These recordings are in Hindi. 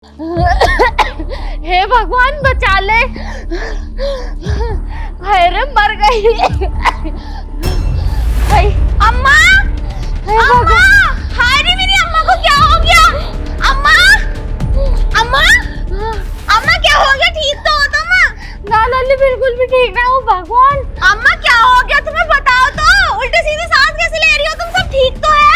हे भगवान बचा ले। हाय रे मर गई। हाय अम्मा, अम्मा, हाय रे मेरी अम्मा को क्या हो गया? अम्मा, अम्मा, अम्मा क्या हो गया? ठीक तो हो तुम? ना लल्ली बिल्कुल भी ठीक ना हूँ। भगवान अम्मा क्या हो गया तुम्हें बताओ तो। उल्टे सीधे सांस कैसे ले रही हो तुम? सब ठीक तो है?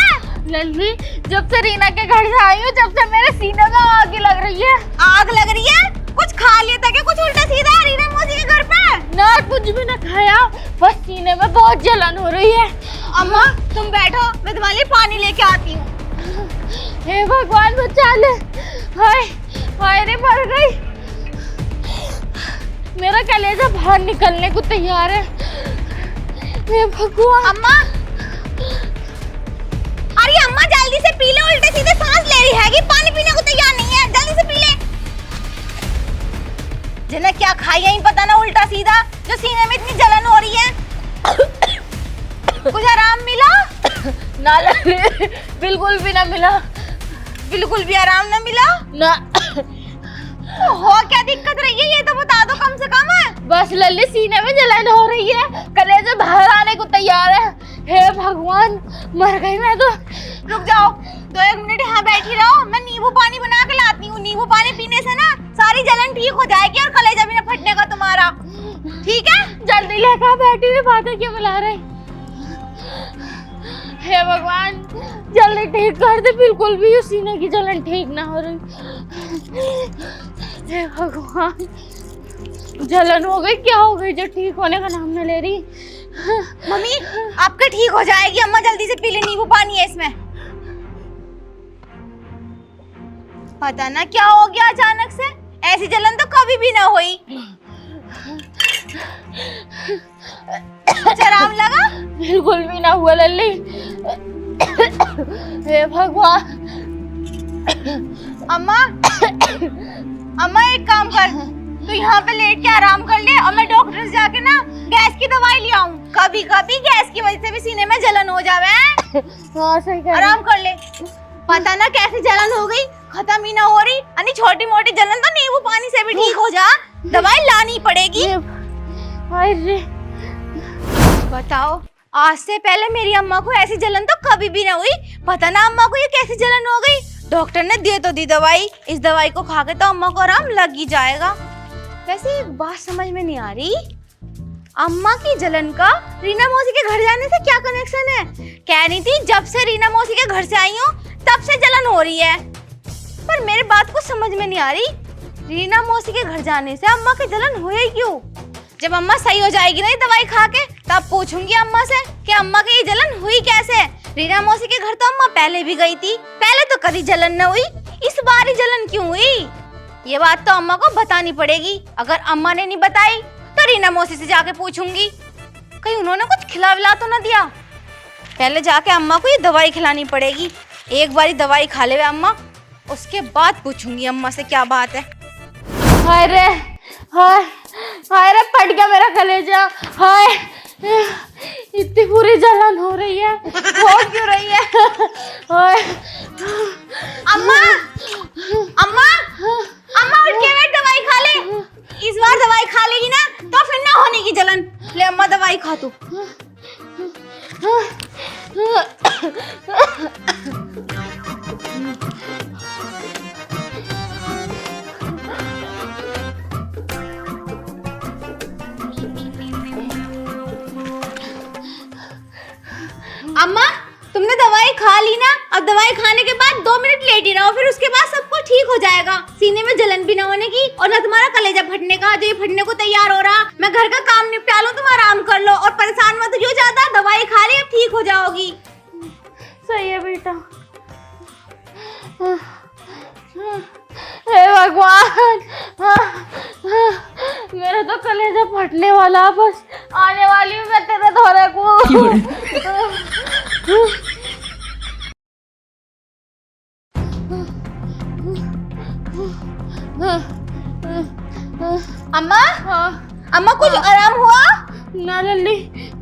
लल्ली जब से रीना के घर से आई हूँ जब से मेरे सीने में आग लग रही है। आग लग रही है? कुछ खा लिया था क्या कुछ उल्टा सीधा रीना मौसी के घर पे? ना कुछ भी ना खाया, बस सीने में बहुत जलन हो रही है। अम्मा तुम बैठो, मैं तुम्हारे लिए पानी लेके आती हूँ। हे भगवान बचा ले। हाय हाय रे मर गई। मेरा कलेजा बाहर निकलने को तैयार है। हे भगवान। अम्मा, अरे अम्मा जल्दी से पी ले, उल्टे सीधे सांस ले रही है कि पानी पीने को तैयार नहीं है। जल्दी से पी ले। जिन्हें क्या खाया ही पता ना उल्टा सीधा, जो सीने में इतनी जलन हो रही है। कुछ आराम मिला? ना लल्ली बिल्कुल भी ना मिला। बिल्कुल भी आराम ना मिला? ना। तो हो क्या दिक्कत रही है ये तो बता दो कम से कम। बस लल्ली सीने में जलन हो रही है, कलेजे बाहर आने को तैयार है। हे भगवान मर गई मैं तो। रुक जाओ 2-1 मिनट यहाँ बैठी रहो, मैं नींबू पानी बना के लाती हूँ। नींबू पानी पीने से ना सारी जलन ठीक हो जाएगी और कलेजा भी ना फटने का तुम्हारा। ठीक है जल्दी लेकर बैठी हुई बातें क्यों बुला रही। हे भगवान जल्दी ठीक कर दे, बिल्कुल भी सीने की जलन ठीक ना हो रही। हे भगवान जलन हो गई, क्या हो गई जो ठीक होने का नाम न ले रही। मम्मी आपका ठीक हो जाएगी। अम्मा जल्दी से पी ले, नींबू पानी है इसमें। पता ना क्या हो गया अचानक से, ऐसी जलन तो कभी भी ना हुई। कुछ आराम लगा? बिल्कुल भी ना हुआ लल्ली। हे भगवान। अम्मा, अम्मा एक काम कर, तो यहाँ पे लेट के आराम कर ले और मैं डॉक्टर से जाके ना गैस की दवाई ले आऊं। कभी कभी गैस की वजह से भी सीने में जलन हो जावे। हाँ सही कह रही। आराम कर ले। पता ना कैसी जलन हो गई, खत्म ही ना हो रही। अन्य छोटी मोटी जलन तो नींबू पानी से भी ठीक हो जा, दवाई लानी पड़ेगी। अरे बताओ, आज से पहले मेरी अम्मा को ऐसी जलन तो कभी भी ना हुई। पता ना अम्मा को ये कैसी जलन हो गई। डॉक्टर ने दे तो दी दवाई, इस दवाई को खा के तो अम्मा को आराम लग ही जाएगा। वैसे एक बात समझ में नहीं आ रही, अम्मा की जलन का रीना मौसी के घर जाने से क्या कनेक्शन है? कह रही थी जब से रीना मौसी के घर से आई हूँ तब से जलन हो रही है, पर मेरे बात को समझ में नहीं आ रही। रीना मौसी के घर जाने से अम्मा की जलन हुई क्यों? जब अम्मा सही हो जाएगी ना दवाई खा के तब पूछूंगी अम्मा से कि अम्मा की ये जलन हुई कैसे। रीना मौसी के घर तो अम्मा पहले भी गई थी, पहले तो कभी जलन न हुई, इस बार ही जलन क्यों हुई? ये बात तो अम्मा को बतानी पड़ेगी। अगर अम्मा ने नहीं बताई तो रीना मौसी से जाके पूछूंगी, कहीं उन्होंने कुछ खिला विला तो ना दिया। पहले जाके अम्मा को ये दवाई खिलानी पड़ेगी। एक बारी दवाई खा ले अम्मा, उसके बाद पूछूंगी अम्मा से क्या बात है। हाय रे, हाय हाय रे फट गया मेरा कलेजा। हाय इतनी पूरी जलन हो रही है, हो क्यों रही है? हाय अम्मा, अम्मा, अम्मा उठ के बैठ, दवाई खा ले। इस बार दवाई खा लेगी ना तो फिर ना होने की जलन। ले अम्मा दवाई खा तू। अम्मा तुमने दवाई खा ली ना, अब दवाई खाने के बाद 2 मिनट लेटी रहो, फिर उसके बाद सब कुछ ठीक हो जाएगा। सीने में जलन भी ना होने की और ना तुम्हारा कलेजा फटने का, जो ये फटने को तैयार हो रहा। मैं घर का काम निपटा लूं, तुम आराम कर लो और परेशान मत हो ज्यादा। दवाई खा ली, अब ठीक हो जाओगी। सही है बेटा। हे भगवान, मेरा तो कलेजा फटने वाला, बस आने वाली हूँ मैं तेरे धोरे को। अम्मा, अम्मा कुछ आराम हुआ? ना लल्ली,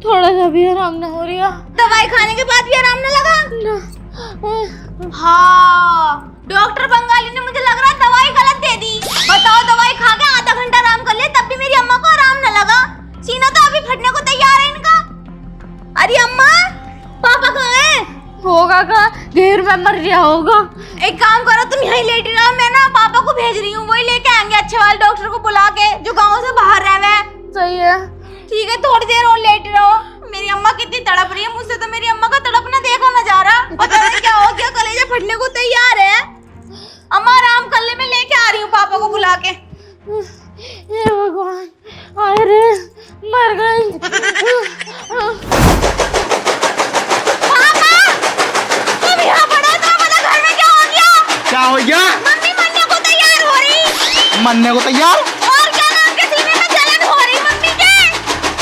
थोड़ा सा भी आराम ना हो रहा। दवाई खाने के बाद भी आराम ना लगा? ना। हाँ, डॉक्टर बंगाली ने मुझे लग रहा है दवाई देर में मर गया होगा। एक काम करो, तुम यहीं लेट रहो, मैं ना पापा को भेज रही हूँ, वही लेके आएंगे अच्छे वाले डॉक्टर को बुला के जो गाँव से बाहर रह रहे। सही है, ठीक है, थोड़ी देर और लेट रहो। मेरी अम्मा कितनी तड़प रही है, मुझसे तो मेरी अम्मा का तड़पना देखा न जा रहा। पता नहीं क्या हो गया, कलेजा फटने को तैयार है। अम्मा आराम कर ले, मैं लेके आ रही हूँ पापा को बुला के। हे भगवान, अरे मर गई। पापा, तुम यहाँ पड़े तो मतलब घर में क्या हो गया? क्या हो गया? मम्मी मरने को तैयार हो रही। मरने को तैयार? और क्या, नाम के सीने में जलन हो रही मम्मी के।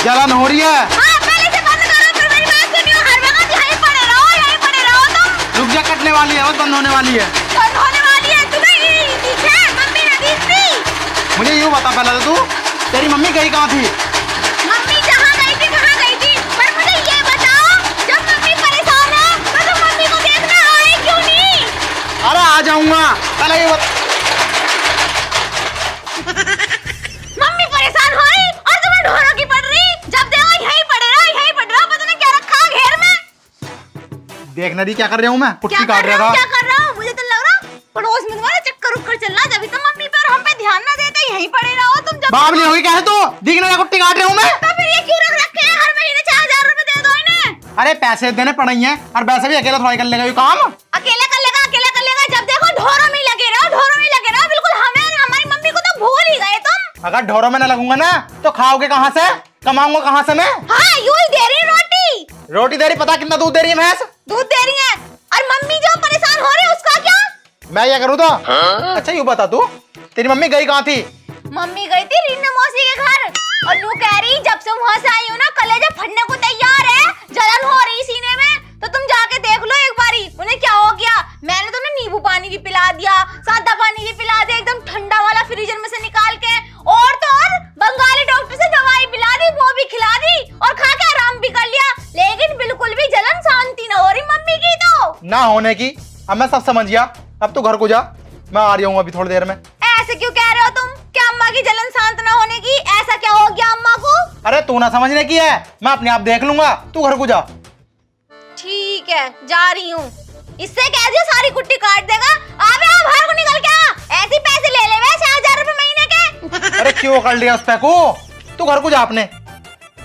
जलन हो रही है? हाँ, पहले से बंद करो, फिर मेरी बात सुनियो। हर वक्त यहीं पड़े रहो तुम। रुक जा, कटने वाली है, बस बंद होने वाली है। बंद होने वाली है? तुम्हें पीछे मम्मी ने दी थी। मुझे यूँ बता पहले तो तू, तेरी मम्मी गई कहाँ थी? मम्मी जहाँ गई थी कहाँ गई थी, पर मुझे ये बताओ, जब मम्मी परेशान है तो तुम मम्मी को देखने आए क्यों नहीं? अरे आ जाऊंगा, पहले ये बता। मम्मी परेशान हो रही और तुम्हें ढोरों की पड़ रही। जब देखो यहीं पड़े रहो, पता नहीं क्या रखा है घेर में। देखना दी क्या कर रहा हूँ मैं, कुट्टी काट रहा था। क्या कर रहा हूँ? मुझे तो लग रहा पड़ोस में तुम्हारा चक्कर उक्कर चल रहा, जब तो मम्मी पे और हम पे ध्यान ना देते, यहीं पड़े रहो तुम। जब बाबली होगी क्या है तू? दिखना क्या कुट्टी काट रहा हूँ मैं? तो फिर ये क्यों रख रखे हैं? हर महीने 4000 रुपए दे दो इन्हें। अरे पैसे देने पड़े हैं, और वैसे भी अकेला थोड़ा कर लेगा ये काम। अकेला कर लेगा, अकेला कर लेगा। जब देखो ढोरों में लगे रहो, बिल्कुल हमें और हमारी मम्मी को तो भूल ही गए तुम। अगर ढोरों में न लगूंगा ना तो खाओगे कहाँ से, कमाऊंगा कहाँ से मैं? हाँ, यूं ही दे रही रोटी दे रही, पता कितना दूध दे रही है भैंस? दूध दे रही है। और मम्मी जो परेशान हो रही है उसका क्या? मैं क्या करूँ तो? अच्छा यूँ बता तू, तेरी मम्मी गई कहाँ थी? मम्मी गई थी रीना मौसी के घर, और यूं कह रही जब से वहां से आई हूँ ना, कलेजा फटने को तैयार है, जलन हो रही सीने में। तो तुम जाके देख लो एक बारी उन्हें क्या हो गया। मैंने तुम्हें नींबू पानी भी पिला दिया, सादा पानी भी पिला दिया, एकदम ठंडा वाला फ्रीजर में से निकाल के, और तो और बंगाली डॉक्टर से दवाई पिला दी, वो भी खिला दी, और खा के आराम भी कर लिया, लेकिन बिल्कुल भी जलन शांति न हो रही मम्मी की। तो ना होने की, अब मैं सब समझ गया। अब तू घर को जा, मैं आ रही हूँ अभी थोड़ी देर में। ऐसे क्यों कह रहे हो तुम? क्या अम्मा की जलन शांत न होने की? ऐसा क्या हो गया अम्मा को? अरे तू ना समझने की है, मैं अपने आप देख लूंगा, तू घर को जा। ठीक है, जा रही हूँ। इससे कह दियो सारी कुट्टी काट देगा। अबे आ बाहर को निकल के आ, ऐसे पैसे ले ले वे 4000 रुपए महीने के। अरे क्यों कर लिया उस पे को? तू घर को जा अपने।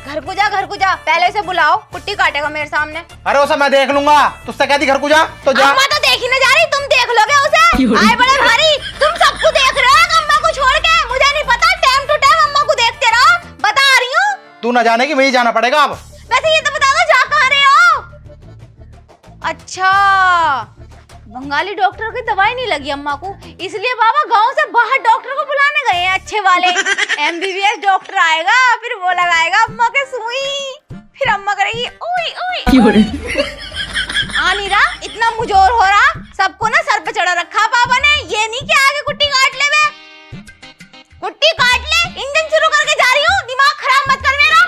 घर को जा, पहले से बुलाओ, कुट्टी काटेगा मेरे सामने। अरे उसे मैं देख लूंगा, तुझसे कहती घर को जा तो जा। अम्मा तो देख ही ना जा रही, तुम देख लोगे उसे। आए बड़े भारी, तुम सबको देख रहे हो अम्मा को छोड़ के। मुझे नहीं पता, टाइम टू टाइम अम्मा को देखते रहो, बता रही हूँ। तू ना जाने की, वही जाना पड़ेगा अब। वैसे ये तो बता दो, जा कहाँ रहे हो? अच्छा, बंगाली डॉक्टर की दवाई नहीं लगी अम्मा को, इसलिए बाबा गांव से बाहर डॉक्टर को बुलाने गए हैं अच्छे वाले। MBBS डॉक्टर आएगा, फिर वो लगाएगा अम्मा के सुई, फिर अम्मा करेगी ओए ओए। आ नहीं रहा, इतना मुजोर हो रहा, सबको ना सर पे चढ़ा रखा पापा ने। ये नहीं कि आगे कुट्टी काट ले बे, कुट्टी काट ले। इंजन शुरू करके जा रही हूँ, दिमाग खराब मत कर मेरा।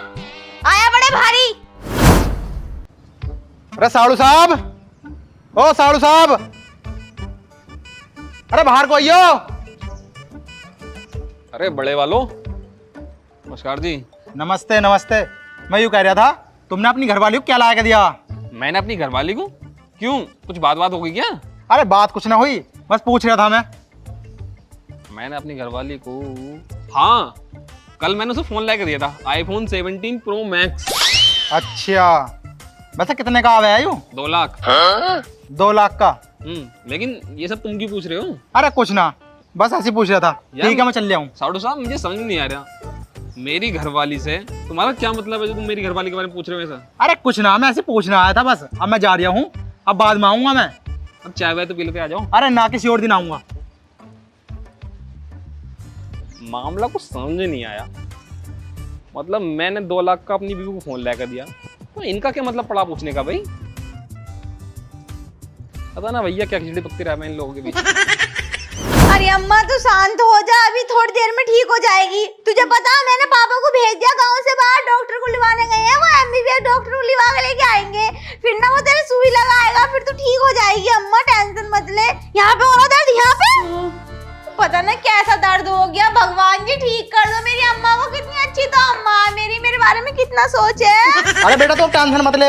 आया बड़े भारी। अरे साड़ू साहब, ओ साड़ू साहब, अरे बाहर को आइयो। अरे बड़े वालों, नमस्कार जी। नमस्ते नमस्ते। मैं यूँ कह रहा था, तुमने अपनी घरवाली को क्या लाया के दिया? मैंने अपनी घरवाली को? क्यों, कुछ बात हो गई क्या? अरे बात कुछ ना हुई, बस पूछ रहा था मैं। मैंने अपनी घरवाली को, हाँ, कल मैंने उसे फोन लेकर दिया था, iPhone 17 Pro Max। अच्छा, वैसे कितने का आया यूँ? 2 लाख। 2 लाख का? लेकिन ये सब तुम क्यों पूछ रहे हो? अरे कुछ ना, बस ऐसे पूछ रहा था। ठीक है, मैं चल लिया हूँ। साड़ू साहब, मुझे समझ नहीं आ रहा, मेरी घरवाली से तुम्हारा क्या मतलब है जो तुम मेरी घरवाली के बारे में पूछ रहे हो ऐसा? अरे कुछ ना, मैं ऐसे पूछना आया था बस। अब मैं जा रहा हूँ, अब बाद में आऊंगा मैं। अब चाय वाय तो पी लेते आ जाओ। अरे ना, किसी और दिन आऊंगा। मामला कुछ समझ नहीं आया। मतलब मैंने 2 लाख का अपनी बीवी को फोन लेकर दिया, तो इनका क्या मतलब पड़ा पूछने का? भाई पता ना भैया क्या खिचड़ी पकती रहा मैं इन लोगों के बीच। अरे अम्मा तू शांत हो जा, अभी थोड़ी देर में ठीक हो जाएगी। तुझे पता है मैंने पापा को भेज दिया गांव से बाहर, डॉक्टर को लिवाने गए हैं। वो MBBS डॉक्टर को लिवा के लेके आएंगे, फिर ना वो तेरे सुई लगाएगा, फिर तू ठीक हो जाएगी। अम्मा टेंशन मत ले। यहाँ पे हो रहा दर्द, यहाँ पे पता ना कैसा दर्द हो गया। भगवान जी ठीक कर दो मेरी अम्मा को। कितनी अच्छी तो अम्मा मेरी, मेरे बारे में कितना सोचे। अरे बेटा, तो टेंशन मत ले,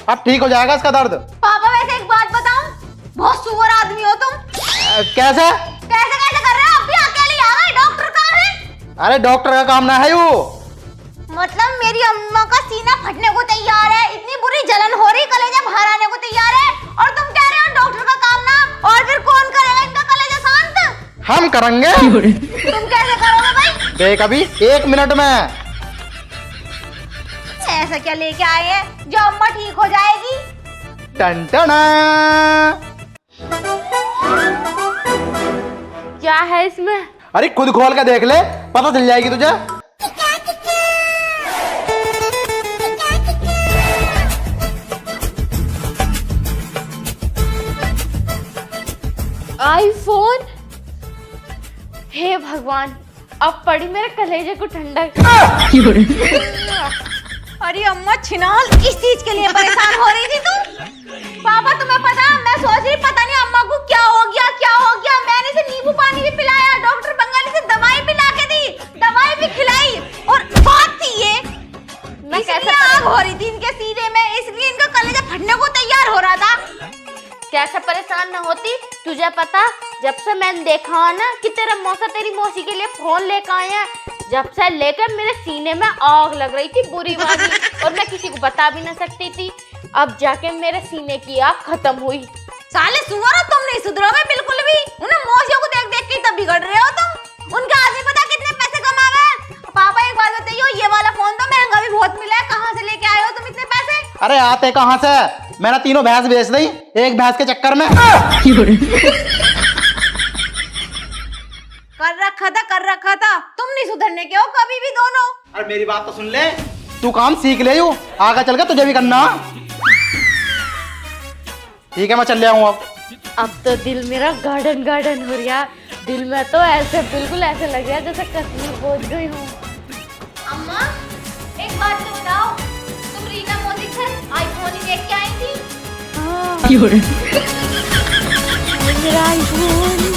अब ठीक हो जाएगा इसका दर्द। पापा वैसे एक बात बताऊं, बहुत सुअर आदमी हो तुम। कैसे कैसे कैसे कर रहे हो? अब भी अकेले आ गए? डॉक्टर कहाँ है? अरे डॉक्टर का काम ना है वो। मतलब मेरी अम्मा का सीना फटने को तैयार है, इतनी बुरी जलन हो रही, कलेजा बाहर आने को तैयार है, और तुम कह रहे हो डॉक्टर का काम ना? और फिर कौन करेगा इनका कलेजा शांत? हम करेंगे। तुम कैसे करोगे भाई? देख अभी 1 मिनट में। ऐसा क्या लेके आए हैं जो अम्मा ठीक हो जाएगी? टन टना। क्या है इसमें? अरे खुद खोल के देख ले, पता चल जाएगी तुझे। आईफोन। हे भगवान, अब पड़ी मेरे कलेजे को ठंडक। अरे अम्मा छिनाल, इस चीज के लिए परेशान हो रही थी तू? पापा तुम्हें पता, मैं सोच रही पता नहीं अम्मा को क्या हो गया क्या हो गया। मैंने इसे नींबू पानी भी पिलाया, डॉक्टर बंगाली से दवाई भी ला के दी, दवाई भी खिलाई, और बात थी ये मैं कैसे आग हो रही थी इनके सीने में, इसलिए इनका कलेजा फटने को तैयार हो रहा था। कैसे परेशान न होती? तुझे पता, जब से मैंने देखा है ना कि तेरा मौसा तेरी मौसी के लिए फोन लेकर आए हैं, जब से लेकर मेरे सीने में आग लग रही थी बुरी वाली, और मैं किसी को बता भी ना सकती थी। अब जाके मेरे सीने की आग खत्म हुई। साले सुअर, तुम नहीं सुधरोगे बिल्कुल भी। उन्हें मौसियों को देख देख के तब बिगड़ रहे हो तुम। उनका आदमी पता कितने पैसे कमावे? पापा एक बात बताइए, ये वाला फोन तो महंगा भी बहुत मिला है, कहाँ से लेके आए हो तुम इतने पैसे? अरे आते कहाँ से, मैंने 3 भैंस बेच दी एक भैंस के चक्कर में। कर रखा था, तुम नहीं सुधरने के हो कभी भी दोनों। अरे मेरी बात तो सुन ले, तू काम सीख ले, यू आगे चल के तुझे भी करना। ठीक है मैं चल आऊँ अब तो दिल मेरा गार्डन गार्डन हो रहा। दिल में तो ऐसे बिल्कुल ऐसे लग रहा है जैसे कश्मीर पहुंच गई हूँ। अम्मा एक बात तो बताओ, तुम रीना मोदी से आईफोन ही लेके आई थी? मेरा आईफोन।